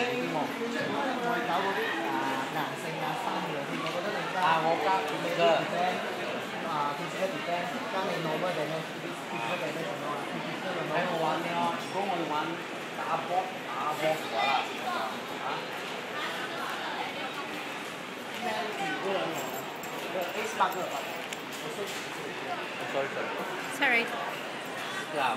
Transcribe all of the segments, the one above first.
啲冇。我搞嗰啲男性衫樣添，我覺得你加我加佢嘅 defend physical defend 加你 normal damage physical damage 咁啊 physical 咁啊。睇我玩咩啊？如果我哋玩打 boss 嘅話啦，咩嗰兩樣啊？個 Ace 8嗰個Sorry. Yeah.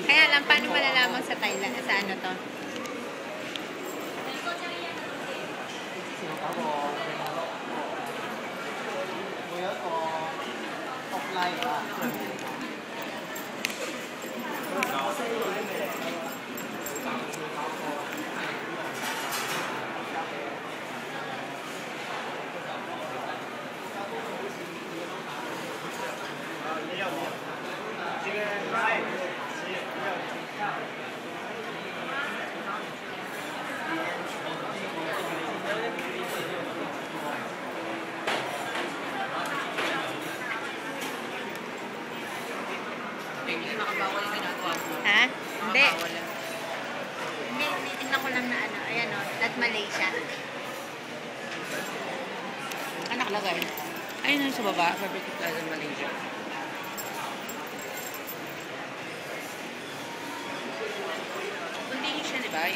Kaya lang, paano malalaman sa Thailand? Sa ano to? Ha? Hindi. Hindi, tingnan ko lang na ano. Ayan o, that Malaysia. Ano nakalagay? Ayun yung sa baba, Fabric Plaza Malaysia. Hindi siya, di ba?